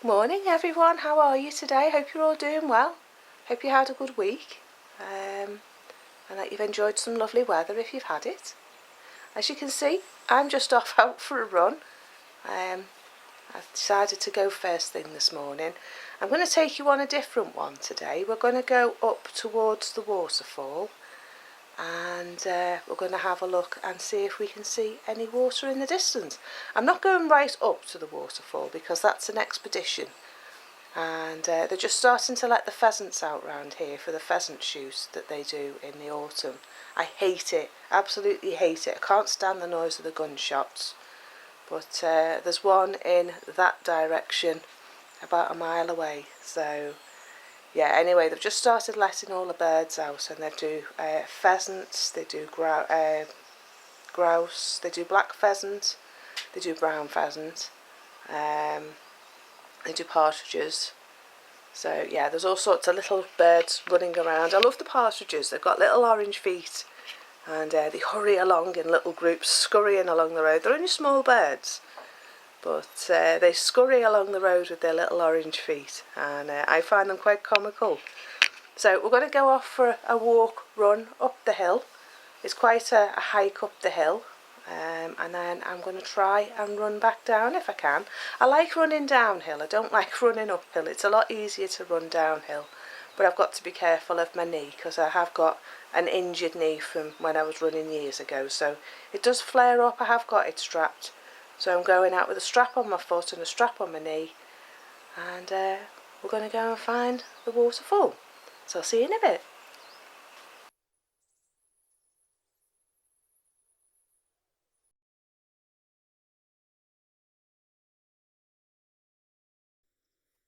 Morning everyone, how are you today? Hope you're all doing well. Hope you had a good week and that you've enjoyed some lovely weather if you've had it. As you can see, I'm just off out for a run. I decided to go first thing this morning. I'm going to take you on a different one today. We're going to go up towards the waterfall and we're going to have a look and see if we can see any water in the distance. I'm not going right up to the waterfall because that's an expedition, and they're just starting to let the pheasants out round here for the pheasant shoot that they do in the autumn. I hate it, absolutely hate it. I can't stand the noise of the gunshots, but there's one in that direction about a mile away. So yeah, anyway, they've just started letting all the birds out, and they do pheasants, they do grouse, they do black pheasant, they do brown pheasant, they do partridges. So yeah, there's all sorts of little birds running around. I love the partridges. They've got little orange feet, and they hurry along in little groups, scurrying along the road. They're only small birds, but they scurry along the road with their little orange feet, and I find them quite comical. So we're going to go off for a run up the hill. It's quite a hike up the hill, and then I'm going to try and run back down if I can. I like running downhill, I don't like running uphill. It's a lot easier to run downhill, but I've got to be careful of my knee because I have got an injured knee from when I was running years ago, so it does flare up. I have got it strapped, so I'm going out with a strap on my foot and a strap on my knee, and we're going to go and find the waterfall. So I'll see you in a bit.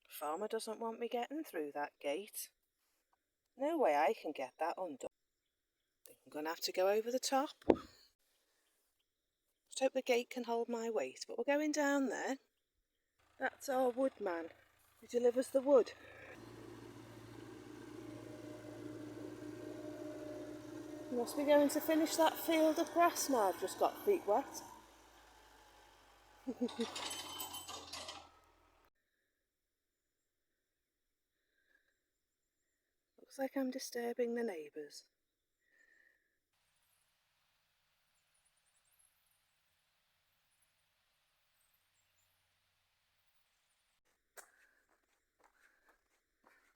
Farmer doesn't want me getting through that gate. No way I can get that undone. I'm going to have to go over the top. Just hope the gate can hold my weight, but we're going down there. That's our woodman who delivers the wood. You must be going to finish that field of grass now. I've just got feet wet. Looks like I'm disturbing the neighbours.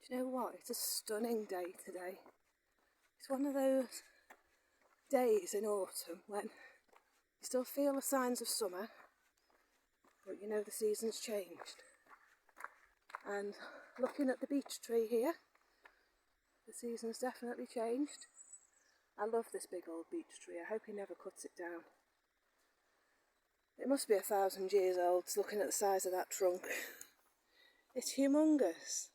Do you know what? It's a stunning day today. It's one of those days in autumn when you still feel the signs of summer, but you know the season's changed. And looking at the beech tree here, the season's definitely changed. I love this big old beech tree. I hope he never cuts it down. It must be 1,000 years old, looking at the size of that trunk. It's humongous.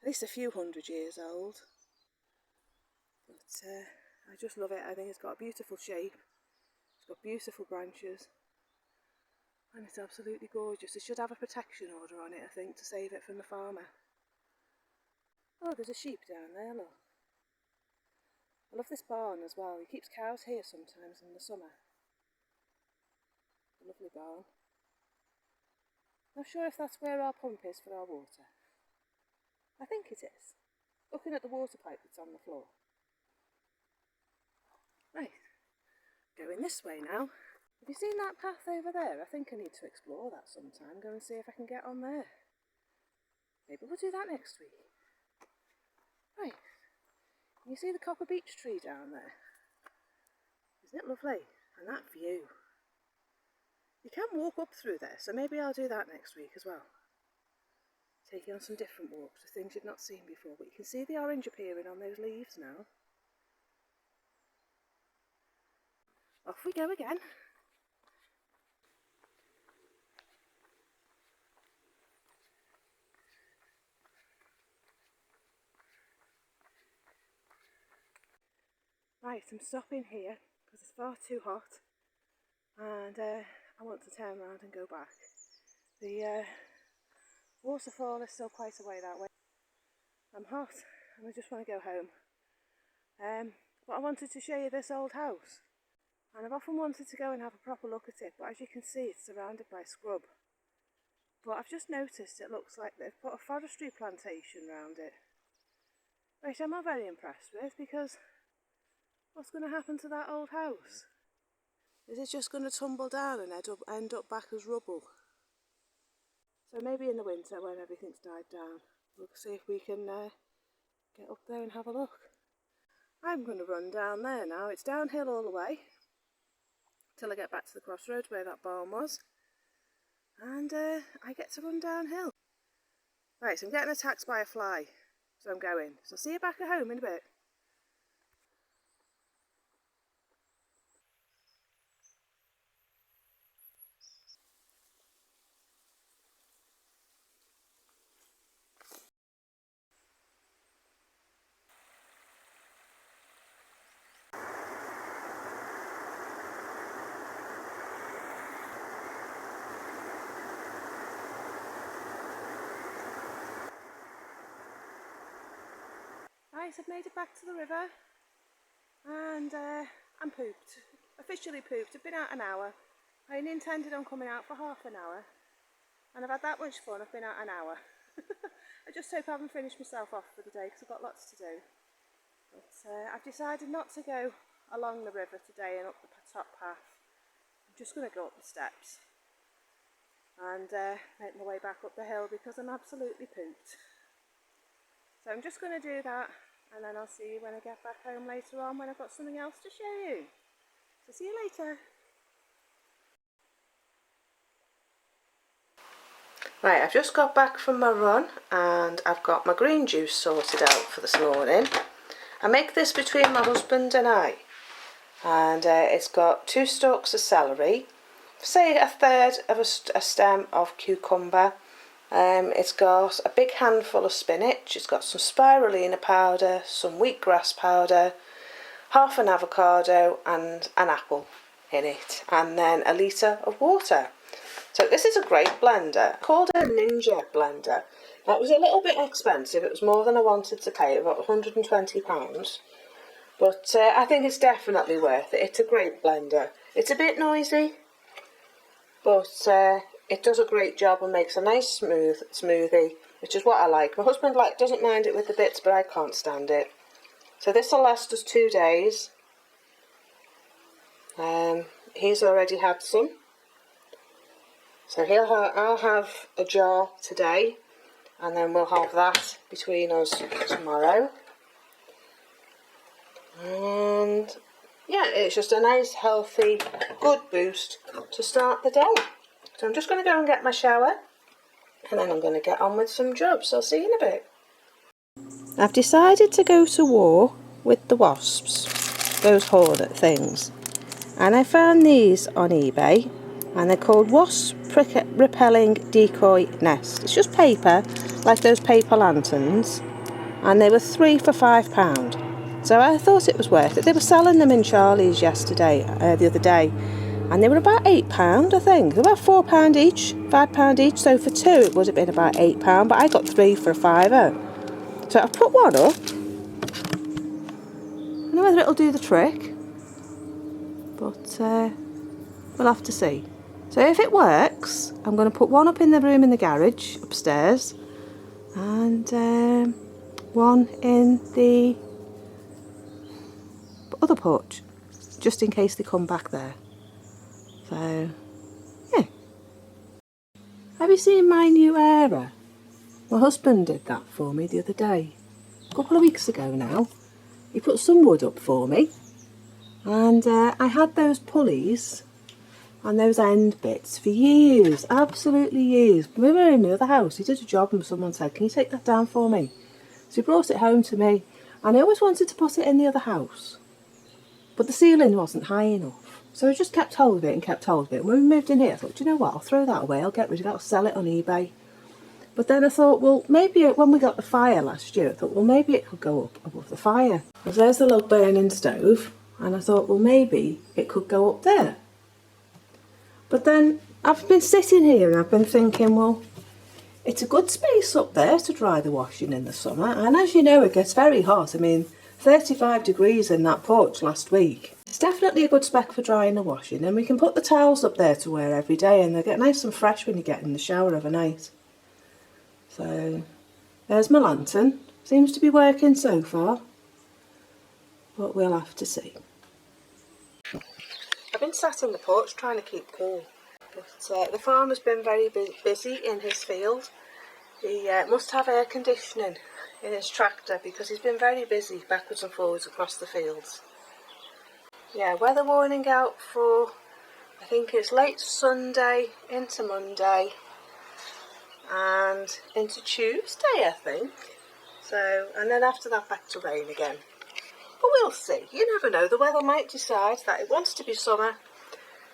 At least a few hundred years old. But I just love it. I think it's got a beautiful shape. It's got beautiful branches. And it's absolutely gorgeous. It should have a protection order on it, I think, to save it from the farmer. Oh, there's a sheep down there, look. I love this barn as well. He keeps cows here sometimes in the summer. A lovely barn. Not sure if that's where our pump is for our water. I think it is. Looking at the water pipe that's on the floor. Right, going this way now. Have you seen that path over there? I think I need to explore that sometime. Go and see if I can get on there. Maybe we'll do that next week. Right, can you see the copper beech tree down there? Isn't it lovely? And that view. You can walk up through there, so maybe I'll do that next week as well. Take you on some different walks with things you've not seen before, but you can see the orange appearing on those leaves now. Off we go again. Right, I'm stopping here because it's far too hot, and I want to turn around and go back. The waterfall is still quite a way that way. I'm hot and I just want to go home. But I wanted to show you this old house, and I've often wanted to go and have a proper look at it, but as you can see it's surrounded by scrub. But I've just noticed it looks like they've put a forestry plantation around it, which I'm not very impressed with, because what's going to happen to that old house? Is it just going to tumble down and end up back as rubble? So maybe in the winter when everything's died down, we'll see if we can get up there and have a look. I'm going to run down there now. It's downhill all the way till I get back to the crossroads where that barn was, and I get to run downhill. Right, so I'm getting attacked by a fly, so I'm going. So I'll see you back at home in a bit. Right, I've made it back to the river, and I'm pooped. Officially pooped. I've been out an hour. I only intended on coming out for half an hour, and I've had that much fun. I've been out an hour. I just hope I haven't finished myself off for the day, because I've got lots to do. But I've decided not to go along the river today and up the top path. I'm just going to go up the steps and make my way back up the hill, because I'm absolutely pooped. So I'm just going to do that, and then I'll see you when I get back home later on, when I've got something else to show you. So see you later. Right, I've just got back from my run, and I've got my green juice sorted out for this morning. I make this between my husband and I, and it's got 2 stalks of celery, say a third of a stem of cucumber. It's got a big handful of spinach, it's got some spirulina powder, some wheatgrass powder, half an avocado and an apple in it, and then a litre of water. So this is a great blender, called a Ninja blender. That was a little bit expensive, it was more than I wanted to pay, about £120. But I think it's definitely worth it. It's a great blender. It's a bit noisy, but it does a great job and makes a nice smoothie, which is what I like. My husband doesn't mind it with the bits, but I can't stand it. So this will last us 2 days. He's already had some, so I'll have a jar today, and then we'll have that between us tomorrow. And yeah, it's just a nice, healthy, good boost to start the day. So I'm just going to go and get my shower, and then I'm going to get on with some jobs. I'll see you in a bit. I've decided to go to war with the wasps, those hornet things. And I found these on eBay, and they're called wasp repelling decoy nest. It's just paper, like those paper lanterns, and they were 3 for £5. So I thought it was worth it. They were selling them in Charlie's the other day. And they were about £8, I think. They were about £4 each, £5 each. So for 2 it would have been about £8, but I got 3 for a £5. So I've put one up. I don't know whether it'll do the trick, but we'll have to see. So if it works, I'm going to put one up in the room in the garage upstairs, and one in the other porch, just in case they come back there. So, yeah. Have you seen my new era? My husband did that for me the other day. A couple of weeks ago now. He put some wood up for me. And I had those pulleys and those end bits for years. Absolutely years. We were in the other house. He did a job and someone said, "Can you take that down for me?" So he brought it home to me. And I always wanted to put it in the other house, but the ceiling wasn't high enough. So I just kept hold of it and kept hold of it. When we moved in here, I thought, do you know what, I'll throw that away, I'll get rid of it, I'll sell it on eBay. But then I thought, well, maybe when we got the fire last year, I thought, well, maybe it could go up above the fire. Because there's the log burning stove, and I thought, well, maybe it could go up there. But then I've been sitting here and I've been thinking, well, it's a good space up there to dry the washing in the summer. And as you know, it gets very hot. I mean, 35 degrees in that porch last week. It's definitely a good spec for drying and washing, and we can put the towels up there to wear every day and they get nice and fresh when you get in the shower overnight. So there's my lantern. Seems to be working so far, but we'll have to see. I've been sat in the porch trying to keep cool, but the farmer's been very busy in his field. He must have air conditioning in his tractor because he's been very busy backwards and forwards across the fields. Yeah, weather warning out for, I think it's late Sunday into Monday and into Tuesday, I think. So, and then after that back to rain again. But we'll see. You never know. The weather might decide that it wants to be summer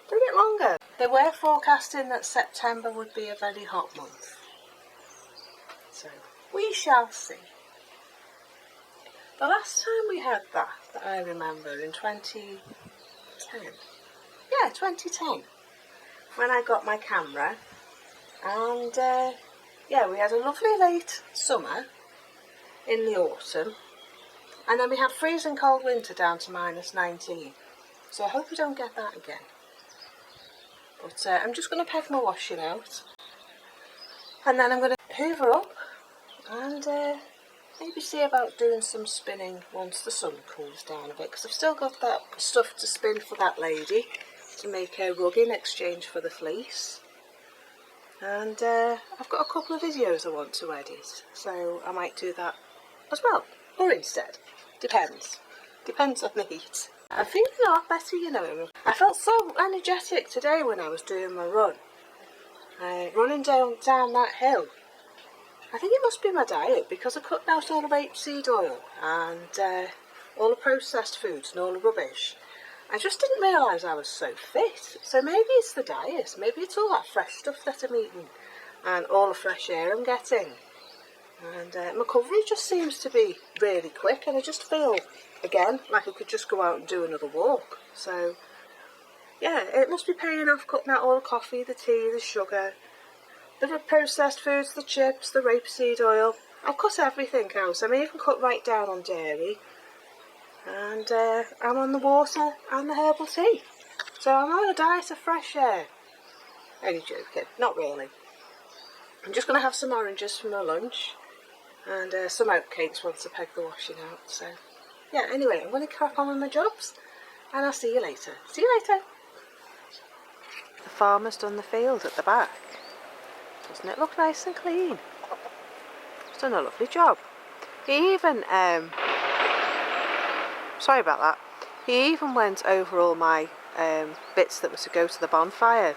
for a bit longer. They were forecasting that September would be a very hot month. So, we shall see. The last time we had that I remember, in 2010. Yeah, 2010. When I got my camera. And, yeah, we had a lovely late summer in the autumn. And then we had freezing cold winter down to -19. So I hope we don't get that again. But I'm just going to peg my washing out. And then I'm going to hoover up and maybe see about doing some spinning once the sun cools down a bit. Because I've still got that stuff to spin for that lady to make her rug in exchange for the fleece. And I've got a couple of videos I want to edit. So I might do that as well. Or instead. Depends. Depends on the heat. I'm feeling a lot better, you know. I felt so energetic today when I was doing my run. Running down that hill. I think it must be my diet because I cut out all the rapeseed oil and all the processed foods and all the rubbish. I just didn't realise I was so fit. So maybe it's the diet. Maybe it's all that fresh stuff that I'm eating and all the fresh air I'm getting. And my recovery just seems to be really quick, and I just feel, again, like I could just go out and do another walk. So, yeah, it must be paying off cutting out all the coffee, the tea, the sugar, the processed foods, the chips, the rapeseed oil. I've cut everything out. I may even cut right down on dairy. And I'm on the water and the herbal tea. So I'm on a diet of fresh air. Only joking, not really. I'm just going to have some oranges for my lunch. And some oatcakes once I peg the washing out. So, yeah, anyway, I'm going to crack on with my jobs. And I'll see you later. See you later. The farmer's done the field at the back. Doesn't it look nice and clean? He's done a lovely job. He even, sorry about that. He even went over all my bits that were to go to the bonfire.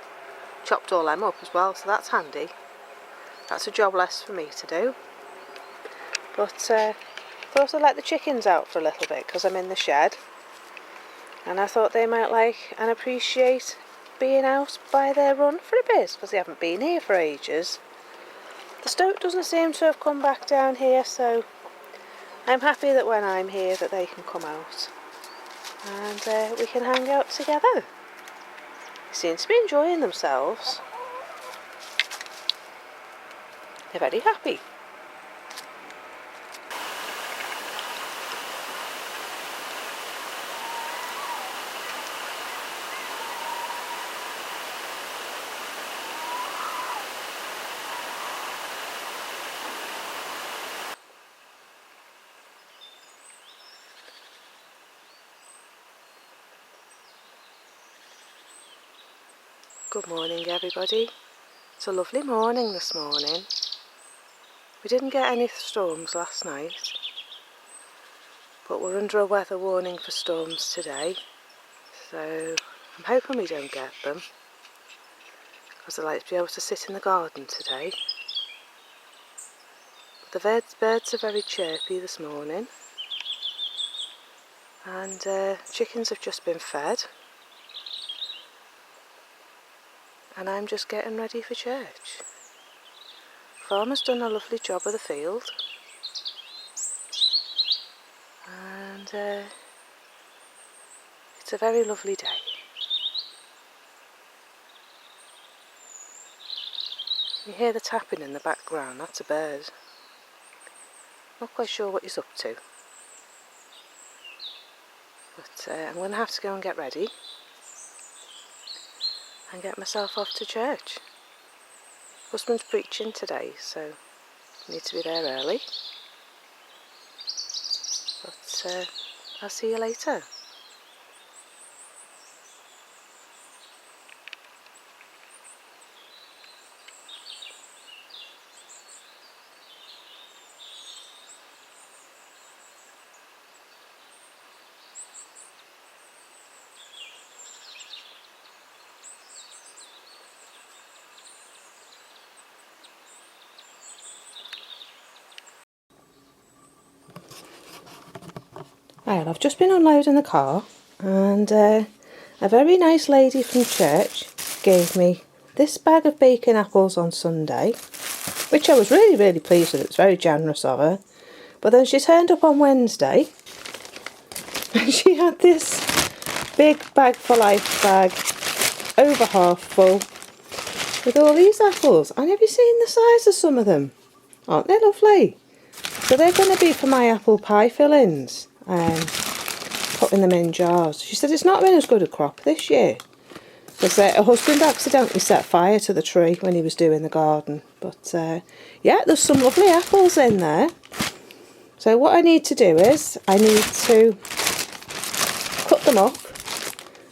Chopped all them up as well, so that's handy. That's a job less for me to do. But thought I'd let the chickens out for a little bit because I'm in the shed. And I thought they might like and appreciate being out by their run for a bit because they haven't been here for ages. The stoat doesn't seem to have come back down here, so I'm happy that when I'm here that they can come out. And we can hang out together. They seem to be enjoying themselves. They're very happy. Good morning, everybody. It's a lovely morning this morning. We didn't get any storms last night, but we're under a weather warning for storms today, so I'm hoping we don't get them because I like to be able to sit in the garden today. But the birds are very chirpy this morning, and chickens have just been fed. And I'm just getting ready for church. Farmer's done a lovely job of the field. And it's a very lovely day. You hear the tapping in the background, that's a bird. Not quite sure what he's up to. But I'm going to have to go and get ready and get myself off to church. Husband's preaching today, so I need to be there early. But I'll see you later. Well, I've just been unloading the car, and a very nice lady from church gave me this bag of bacon apples on Sunday, which I was really pleased with. It was very generous of her. But then she turned up on Wednesday and she had this big bag for life bag, over half full, with all these apples. And have you seen the size of some of them? Aren't they lovely? So they're going to be for my apple pie fillings. Putting them in jars. She said it's not been as good a crop this year because her husband accidentally set fire to the tree when he was doing the garden. But yeah, there's some lovely apples in there. So what I need to do is I need to cut them up,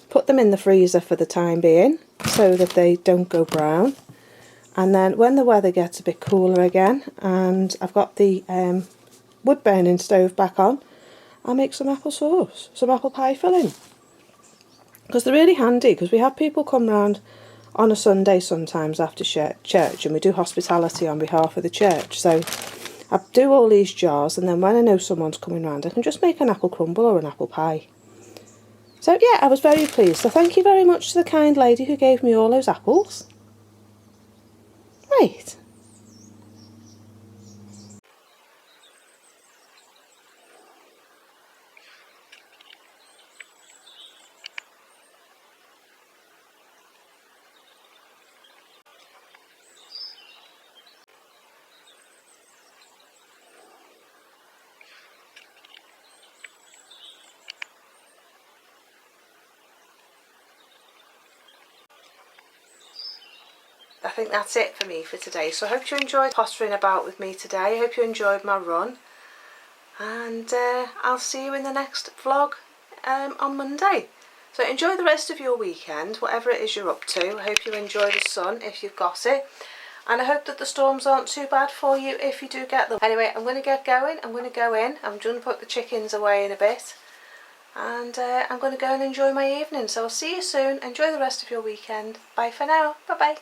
put them in the freezer for the time being so that they don't go brown. And then when the weather gets a bit cooler again and I've got the wood burning stove back on, I'll make some apple sauce, some apple pie filling. Because they're really handy, because we have people come round on a Sunday sometimes after church, and we do hospitality on behalf of the church. So I do all these jars, and then when I know someone's coming round, I can just make an apple crumble or an apple pie. So yeah, I was very pleased. So thank you very much to the kind lady who gave me all those apples. Right. I think that's it for me for today. So I hope you enjoyed pottering about with me today. I hope you enjoyed my run. And I'll see you in the next vlog on Monday. So enjoy the rest of your weekend, whatever it is you're up to. I hope you enjoy the sun if you've got it. And I hope that the storms aren't too bad for you if you do get them. Anyway, I'm going to get going. I'm going to go in. I'm going to put the chickens away in a bit. And I'm going to go and enjoy my evening. So I'll see you soon. Enjoy the rest of your weekend. Bye for now. Bye-bye.